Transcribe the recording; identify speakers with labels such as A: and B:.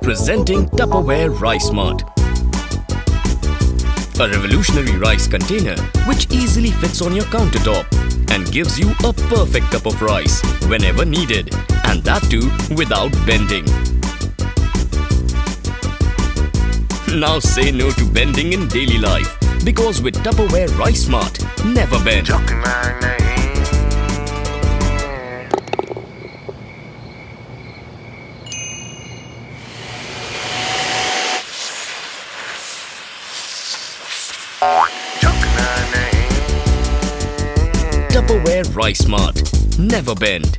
A: Presenting Tupperware Rice Mart, a revolutionary rice container which easily fits on your countertop and gives you a perfect cup of rice whenever needed, and that too without bending. Now say no to bending in daily life, because with Tupperware Rice Mart, never bend. Tupperware Rice Mart, never bend.